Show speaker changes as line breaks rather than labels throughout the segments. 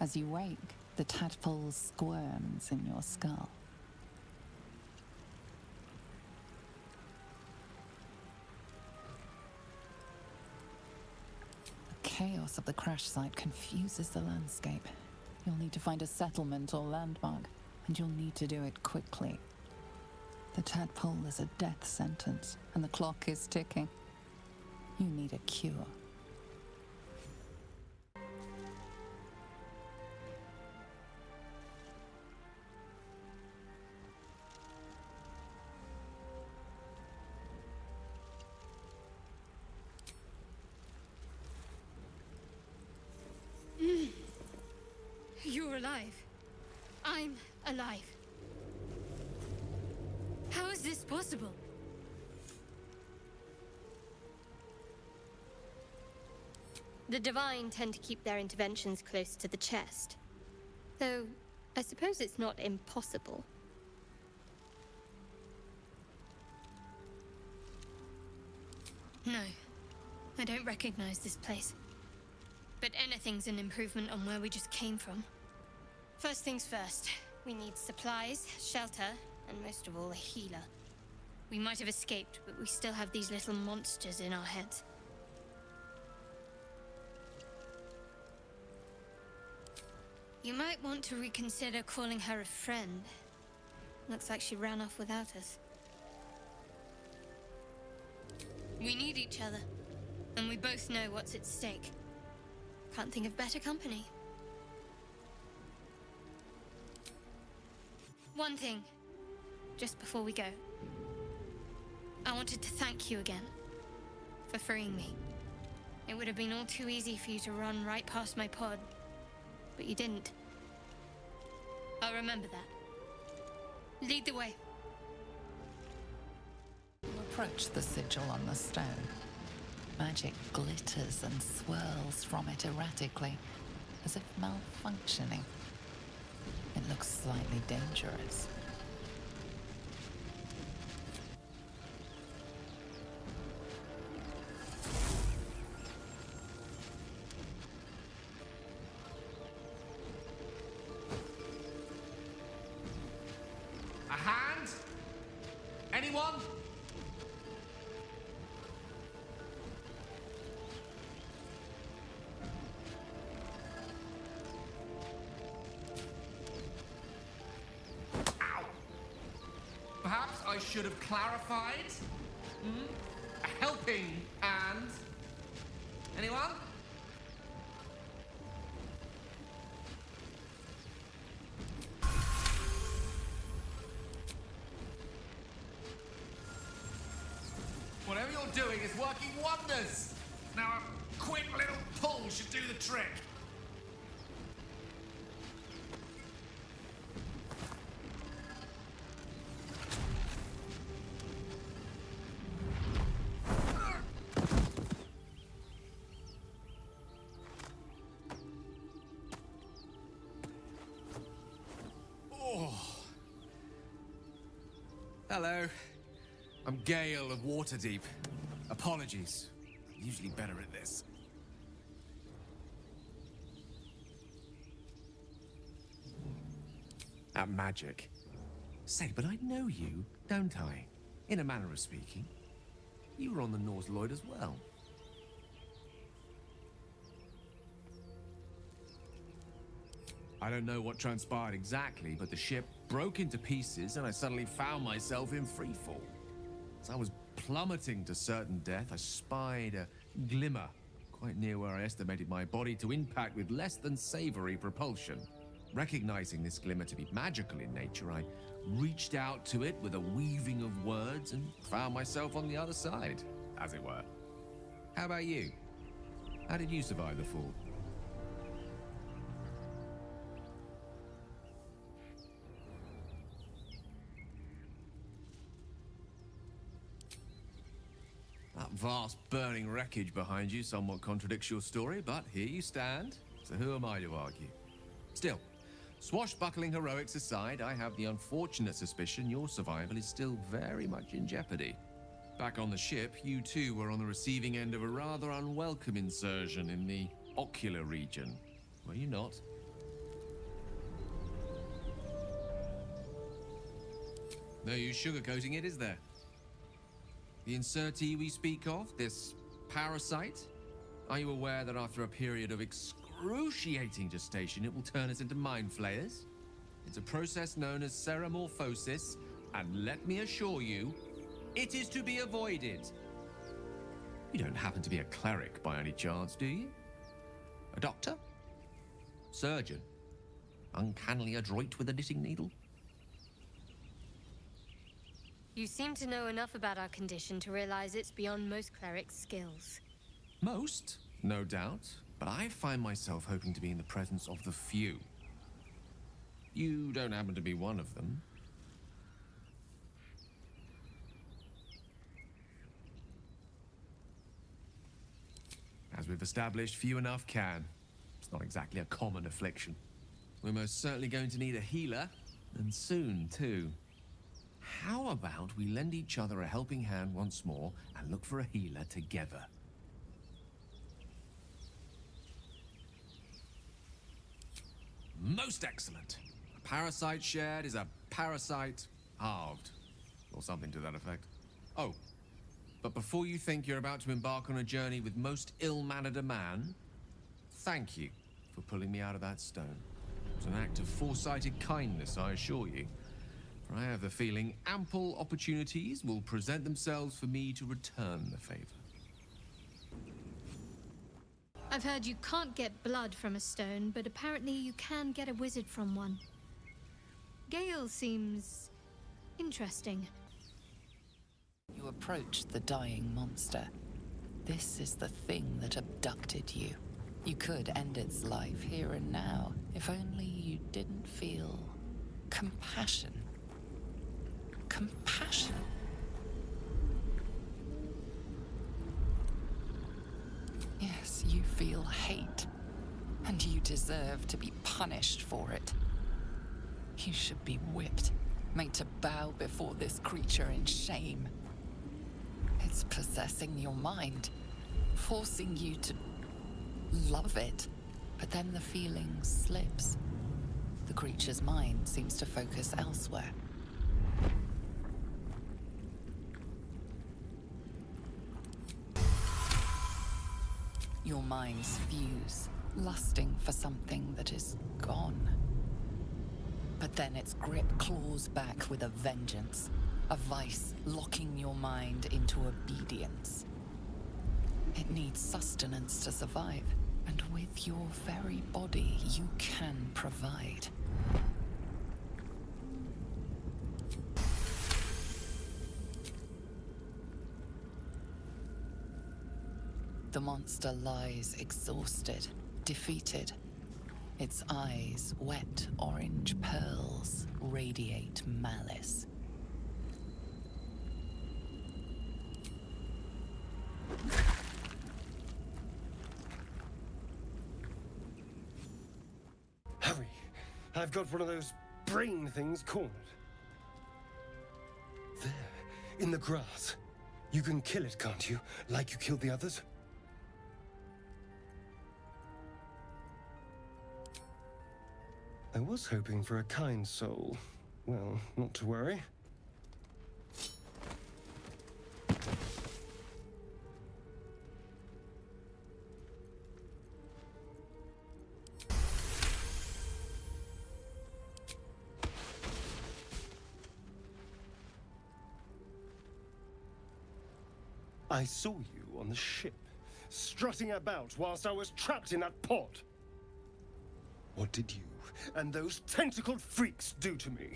As you wake, the tadpole squirms in your skull. The chaos of the crash site confuses the landscape. You'll need to find a settlement or landmark, and you'll need to do it quickly. The tadpole is a death sentence, and the clock is ticking. You need a cure.
You're alive. I'm alive. How is this possible? The Divine tend to keep their interventions close to the chest. Though, I suppose it's not impossible. No, I don't recognize this place. But anything's an improvement on where we just came from. First things first, we need supplies, shelter, and most of all, a healer. We might have escaped, but we still have these little monsters in our heads. You might want to reconsider calling her a friend. Looks like she ran off without us. We need each other, and we both know what's at stake. Can't think of better company. One thing, just before we go. I wanted to thank you again for freeing me. It would have been all too easy for you to run right past my pod, but you didn't. I'll remember that. Lead the way.
You approach the sigil on the stone. Magic glitters and swirls from it erratically, as if malfunctioning. It looks slightly dangerous.
A hand? Anyone? Perhaps I should have clarified? A helping hand? Anyone? Whatever you're doing is working wonders! Now a quick little pull should do the trick. Hello. I'm Gale of Waterdeep. Apologies. I'm usually better at this. At magic. Say, but I know you, don't I? In a manner of speaking. You were on the Nautiloid as well. I don't know what transpired exactly, but the ship broke into pieces and I suddenly found myself in freefall. As I was plummeting to certain death, I spied a glimmer quite near where I estimated my body to impact with less than savory propulsion. Recognizing this glimmer to be magical in nature, I reached out to it with a weaving of words and found myself on the other side, as it were. How about you? How did you survive the fall? That vast burning wreckage behind you somewhat contradicts your story, but here you stand, so who am I to argue? Still, swashbuckling heroics aside, I have the unfortunate suspicion your survival is still very much in jeopardy. Back on the ship, you too were on the receiving end of a rather unwelcome insertion in the ocular region, were you not? No use sugarcoating it, is there? The insertee we speak of, this parasite, are you aware that after a period of excruciating gestation, it will turn us into mind flayers? It's a process known as ceramorphosis, and let me assure you, it is to be avoided. You don't happen to be a cleric by any chance, do you? A doctor? Surgeon? Uncannily adroit with a knitting needle?
You seem to know enough about our condition to realize it's beyond most clerics' skills.
Most, no doubt, but I find myself hoping to be in the presence of the few. You don't happen to be one of them. As we've established, few enough can. It's not exactly a common affliction. We're most certainly going to need a healer, and soon, too. How about we lend each other a helping hand once more and look for a healer together? Most excellent. A parasite shared is a parasite halved, or something to that effect. Oh, but before you think you're about to embark on a journey with most ill-mannered a man, thank you for pulling me out of that stone. It was an act of foresighted kindness, I assure you. For I have the feeling ample opportunities will present themselves for me to return the favor.
I've heard you can't get blood from a stone, but apparently you can get a wizard from one. Gale seems interesting.
You approach the dying monster. This is the thing that abducted you. You could end its life here and now, if only you didn't feel compassion. Compassion? Yes, you feel hate, and you deserve to be punished for it. You should be whipped, made to bow before this creature in shame. It's possessing your mind, forcing you to love it, but then the feeling slips. The creature's mind seems to focus elsewhere. Your minds fuse, lusting for something that is gone. But then its grip claws back with a vengeance, a vice locking your mind into obedience. It needs sustenance to survive, and with your very body, you can provide. The monster lies exhausted, defeated. Its eyes, wet orange pearls, radiate malice.
Hurry! I've got one of those brain things cornered. There, in the grass. You can kill it, can't you? Like you killed the others? I was hoping for a kind soul. Well, not to worry. I saw you on the ship, strutting about whilst I was trapped in that pod. What did you and those tentacled freaks do to me?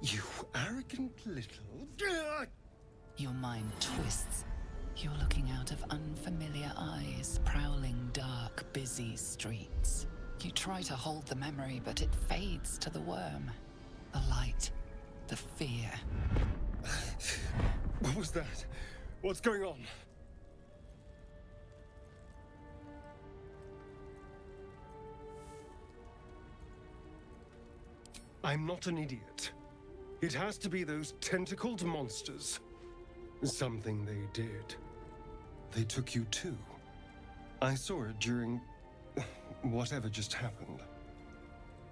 You arrogant little...
Your mind twists. You're looking out of unfamiliar eyes, prowling dark, busy streets. You try to hold the memory, but it fades to the worm. The light, the fear.
What was that? What's going on? I'm not an idiot. It has to be those tentacled monsters. Something they did. They took you too. I saw it during... whatever just happened.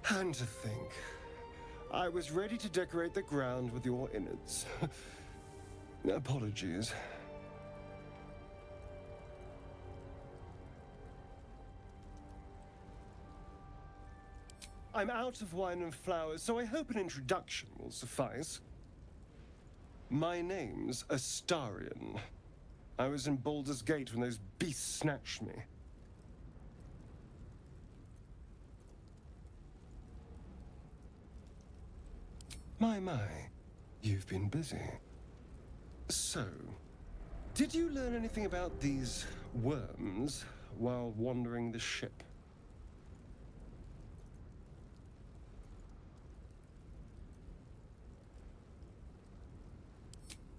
And to think, I was ready to decorate the ground with your innards. Apologies. I'm out of wine and flowers, so I hope an introduction will suffice. My name's Astarion. I was in Baldur's Gate when those beasts snatched me. My, you've been busy. So, did you learn anything about these worms while wandering the ship?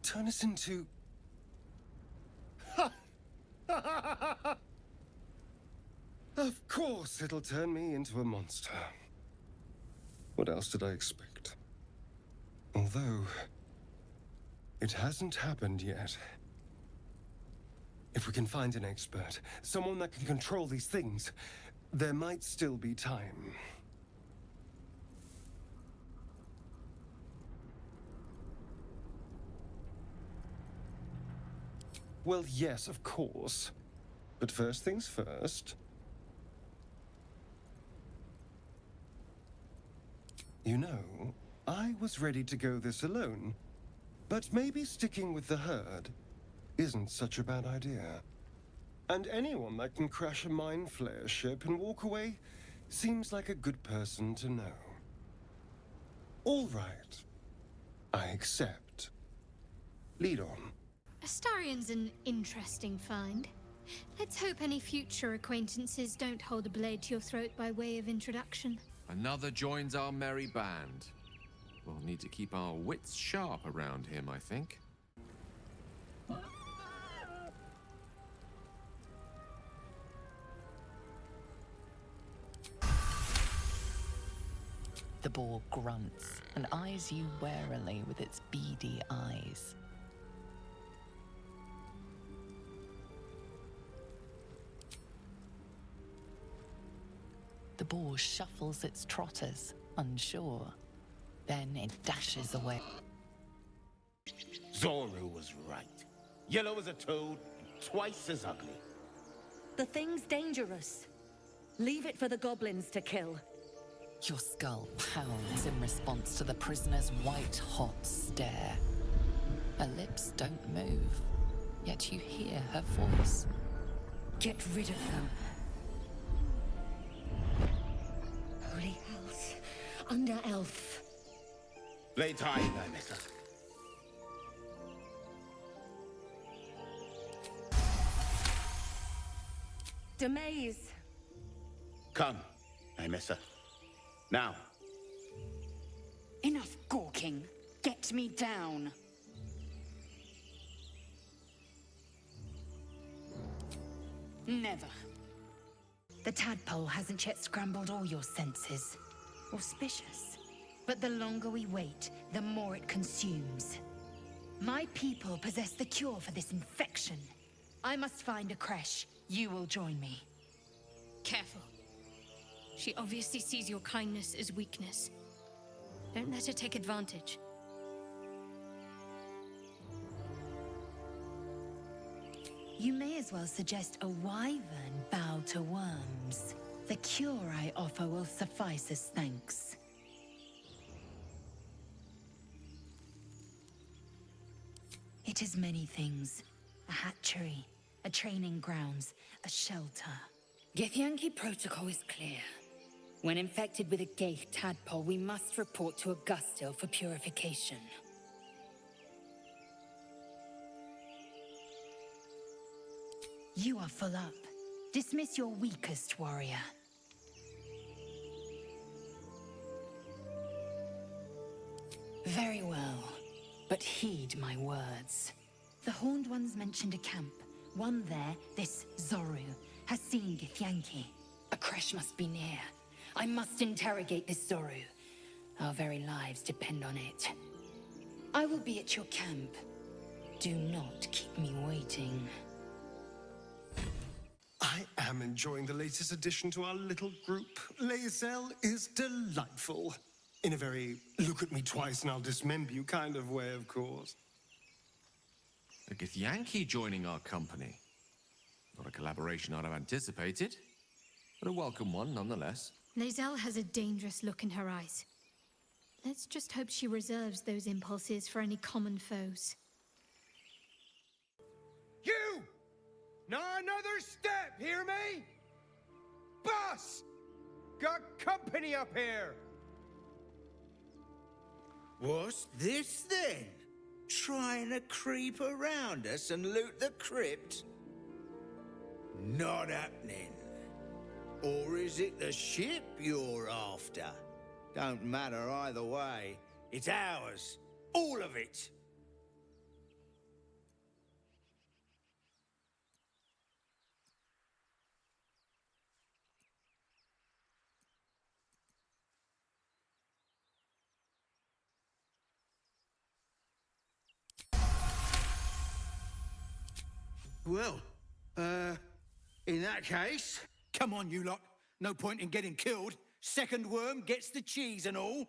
Turn us into... Of course it'll turn me into a monster. What else did I expect? Although, it hasn't happened yet. If we can find an expert, someone that can control these things, there might still be time. Well, yes, of course. But first things first. You know, I was ready to go this alone, but maybe sticking with the herd isn't such a bad idea. And anyone that can crash a mind flare ship and walk away seems like a good person to know. All right. I accept. Lead on.
Astarion's an interesting find. Let's hope any future acquaintances don't hold a blade to your throat by way of introduction.
Another joins our merry band. We'll need to keep our wits sharp around him, I think.
The boar grunts and eyes you warily with its beady eyes. The boar shuffles its trotters, unsure. Then it dashes away.
Zoru was right. Yellow as a toad, twice as ugly.
The thing's dangerous. Leave it for the goblins to kill.
Your skull pounds in response to the prisoner's white-hot stare. Her lips don't move, yet you hear her voice.
Get rid of them. Holy hells. Under elf.
Lay tight, Nymissa.
Demaze.
Come, Nymissa. Now.
Enough gawking. Get me down. Never. The tadpole hasn't yet scrambled all your senses. Auspicious. But the longer we wait, the more it consumes. My people possess the cure for this infection. I must find a creche. You will join me.
Careful. She obviously sees your kindness as weakness. Don't let her take advantage.
You may as well suggest a wyvern bow to worms. The cure I offer will suffice as thanks. It is many things. A hatchery, a training grounds, a shelter. Githyanki protocol is clear. When infected with a Gaith tadpole, we must report to Augustil for purification. You are full up. Dismiss your weakest warrior. Very well, but heed my words. The Horned Ones mentioned a camp. One there, this Zoru, has seen Githyanki. A creche must be near. I must interrogate this Zoru. Our very lives depend on it. I will be at your camp. Do not keep me waiting.
I I am enjoying the latest addition to our little group. Lae'zel is delightful. In a very look at me twice and I'll dismember you kind of way, of course.
A Githyanki joining our company. Not a collaboration I'd have anticipated, but a welcome one nonetheless.
Lae'zel has a dangerous look in her eyes. Let's just hope she reserves those impulses for any common foes.
You! Not another step, hear me? Boss! Got company up here!
What's this then? Trying to creep around us and loot the crypt? Not happening. Or is it the ship you're after? Don't matter either way. It's ours. All of it. Well, in that case, come on, you lot. No point in getting killed. Second worm gets the cheese and all.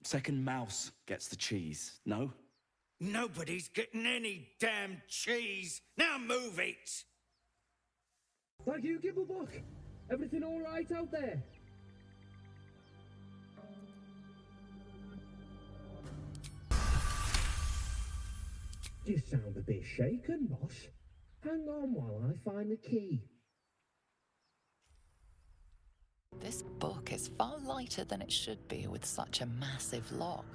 Second mouse gets the cheese, no?
Nobody's getting any damn cheese. Now move it!
Thank you, Gibblebuck. Everything all right out there? You sound a bit shaken, boss. Hang on while I find the key.
This book is far lighter than it should be with such a massive lock.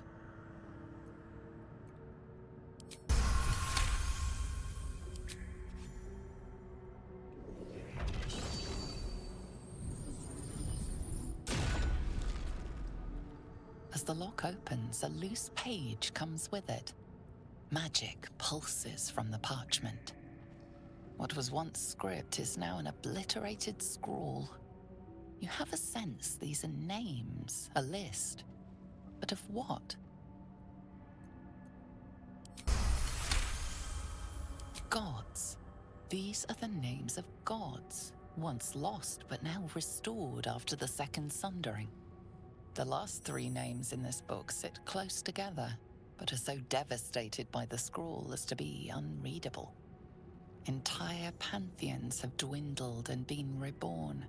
As the lock opens, a loose page comes with it. Magic pulses from the parchment. What was once script is now an obliterated scrawl. You have a sense these are names, a list. But of what? Gods. These are the names of gods, once lost but now restored after the Second Sundering. The last three names in this book sit close together, but are so devastated by the scroll as to be unreadable. Entire pantheons have dwindled and been reborn,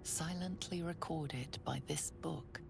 silently recorded by this book.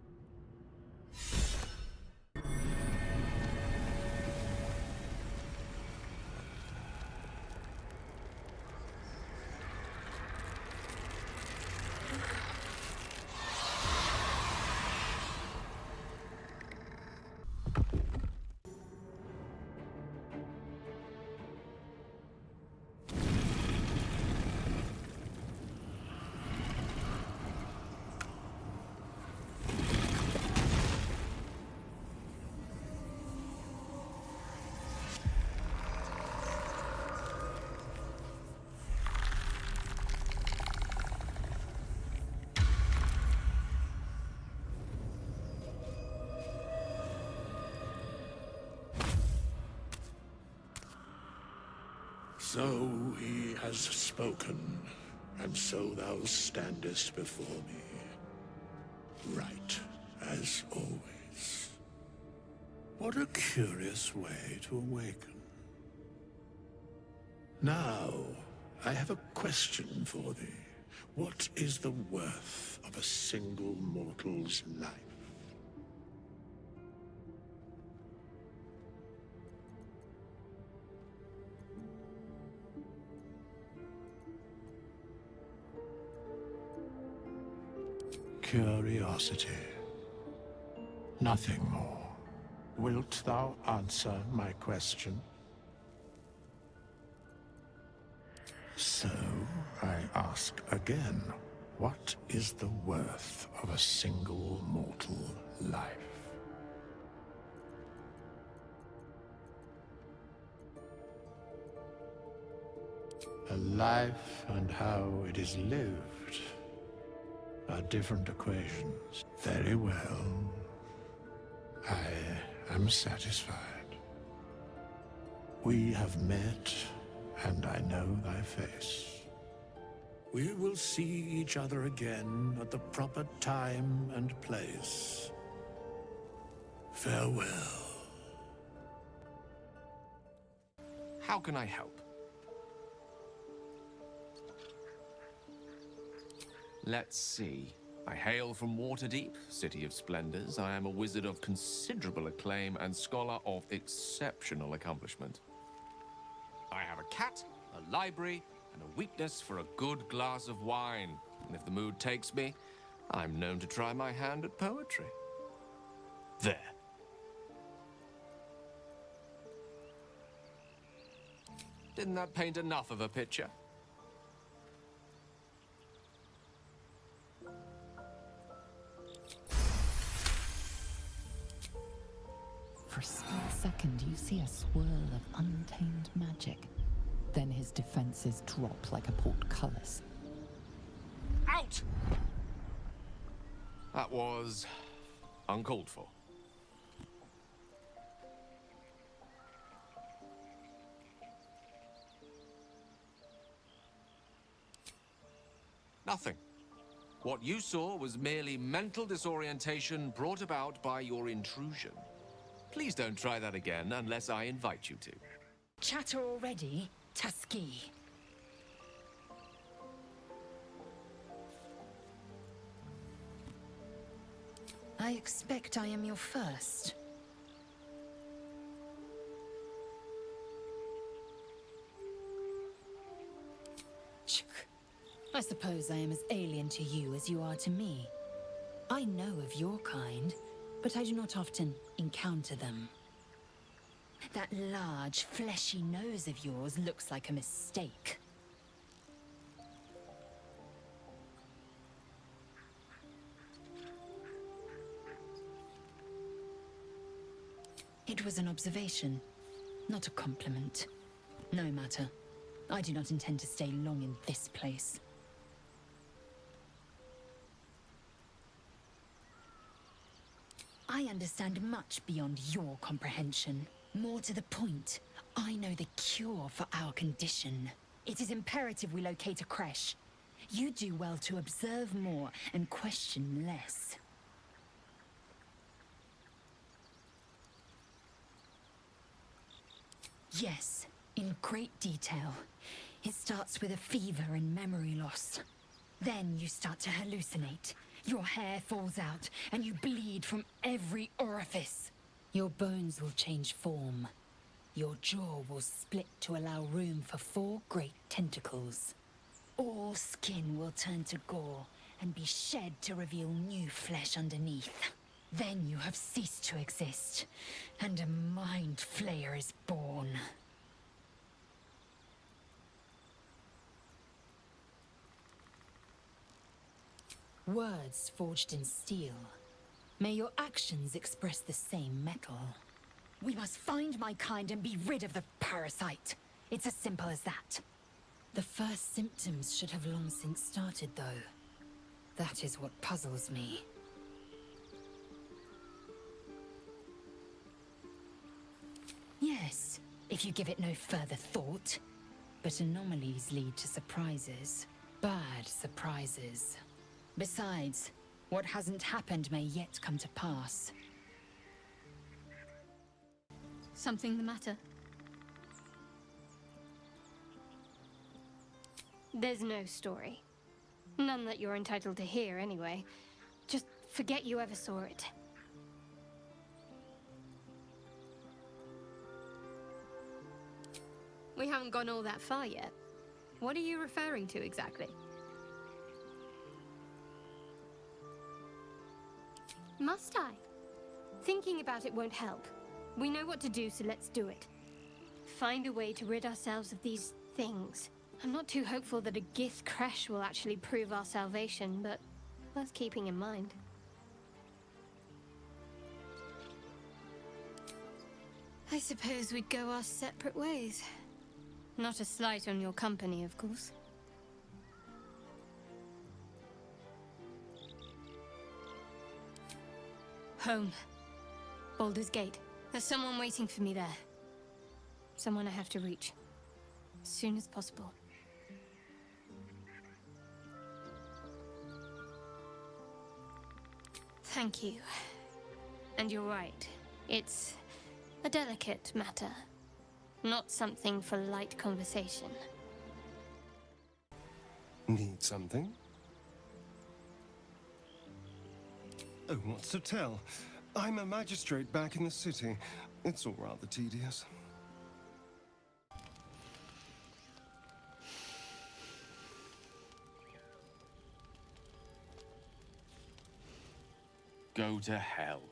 So he has spoken, and so thou standest before me, right as always. What a curious way to awaken. Now, I have a question for thee. What is the worth of a single mortal's life? Curiosity. Nothing more. Wilt thou answer my question? So, I ask again, what is the worth of a single mortal life? A life and how it is lived are different equations. Very well. I am satisfied. We have met, and I know thy face. We will see each other again at the proper time and place. Farewell.
How can I help? Let's see. I hail from Waterdeep, City of Splendors. I am a wizard of considerable acclaim and scholar of exceptional accomplishment. I have a cat, a library, and a weakness for a good glass of wine. And if the mood takes me, I'm known to try my hand at poetry. There. Didn't that paint enough of a picture?
For a split second, you see a swirl of untamed magic. Then his defenses drop like a portcullis.
Out! That was uncalled for. Nothing. What you saw was merely mental disorientation brought about by your intrusion. Please don't try that again unless I invite you to.
Chatter already? Tusky. I expect I am your first. I suppose I am as alien to you as you are to me. I know of your kind, but I do not often encounter them. That large, fleshy nose of yours looks like a mistake. It was an observation, not a compliment. No matter. I do not intend to stay long in this place. I understand much beyond your comprehension. More to the point, I know the cure for our condition. It is imperative we locate a creche. You do well to observe more and question less. Yes, in great detail. It starts with a fever and memory loss. Then you start to hallucinate. Your hair falls out, and you bleed from every orifice. Your bones will change form. Your jaw will split to allow room for 4 great tentacles. All skin will turn to gore and be shed to reveal new flesh underneath. Then you have ceased to exist, and a mind flayer is born. Words forged in steel. May your actions express the same metal. We must find my kind and be rid of the parasite. It's as simple as that. The first symptoms should have long since started, though. That is what puzzles me. Yes, if you give it no further thought. But anomalies lead to surprises. Bad surprises. Besides, what hasn't happened may yet come to pass.
Something the matter? There's no story. None that you're entitled to hear, anyway. Just forget you ever saw it. We haven't gone all that far yet. What are you referring to exactly? Must I? Thinking about it won't help. We know what to do, so let's do it. Find a way to rid ourselves of these things. I'm not too hopeful that a Gith crash will actually prove our salvation, but worth keeping in mind. I suppose we'd go our separate ways. Not a slight on your company, of course. Home. Baldur's Gate. There's someone waiting for me there. Someone I have to reach. As soon as possible. Thank you. And you're right. It's a delicate matter. Not something for light conversation.
Need something? Oh, what's to tell? I'm a magistrate back in the city. It's all rather tedious.
Go to hell.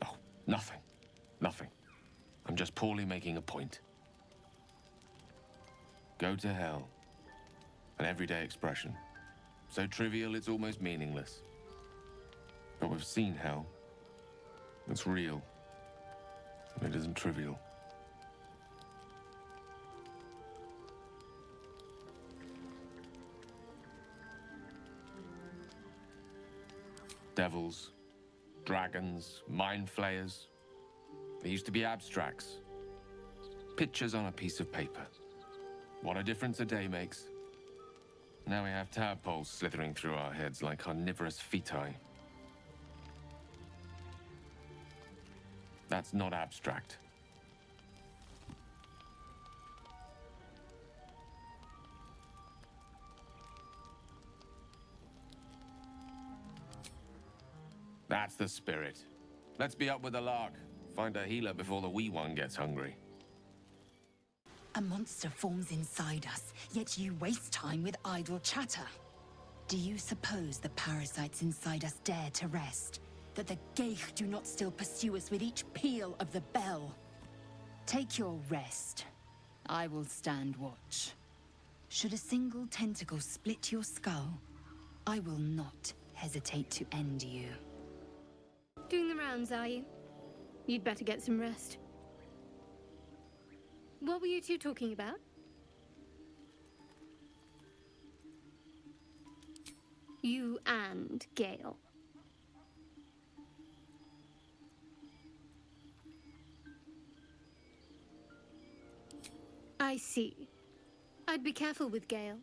Oh, nothing. Nothing. I'm just poorly making a point. Go to hell. An everyday expression. So trivial it's almost meaningless. But we've seen hell. It's real. And it isn't trivial. Devils, dragons, mind flayers. They used to be abstracts. Pictures on a piece of paper. What a difference a day makes. Now we have tadpoles slithering through our heads like carnivorous feti. That's not abstract. That's the spirit. Let's be up with the lark. Find a healer before the wee one gets hungry.
A monster forms inside us, yet you waste time with idle chatter. Do you suppose the parasites inside us dare to rest? That the Geich do not still pursue us with each peal of the bell? Take your rest. I will stand watch. Should a single tentacle split your skull, I will not hesitate to end you.
Doing the rounds, are you? You'd better get some rest. What were you two talking about? You and Gale. I see. I'd be careful with Gale.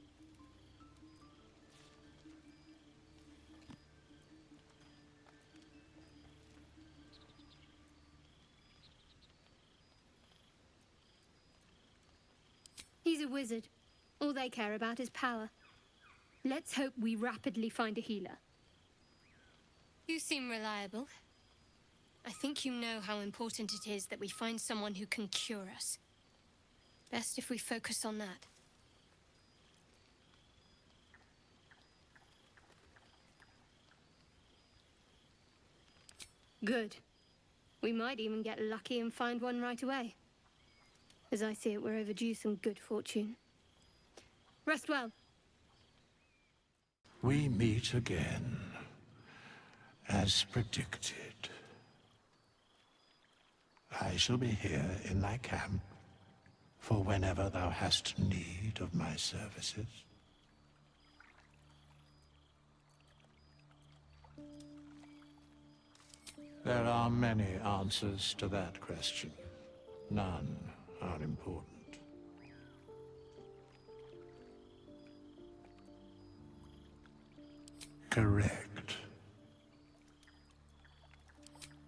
He's a wizard. All they care about is power. Let's hope we rapidly find a healer. You seem reliable. I think you know how important it is that we find someone who can cure us. Best if we focus on that. Good. We might even get lucky and find one right away. As I see it, we're overdue some good fortune. Rest well.
We meet again, as predicted. I shall be here in thy camp for whenever thou hast need of my services. There are many answers to that question. None are important. Correct.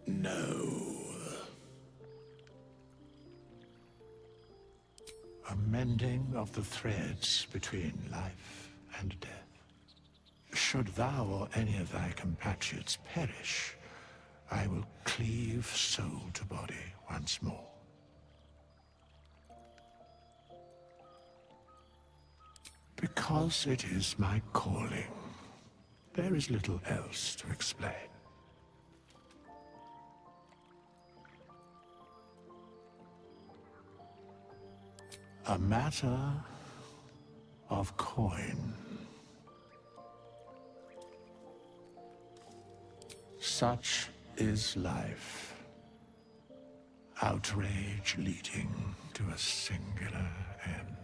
No. A mending of the threads between life and death. Should thou or any of thy compatriots perish, I will cleave soul to body once more. Because it is my calling, there is little else to explain. A matter of coin. Such is life. Outrage leading to a singular end.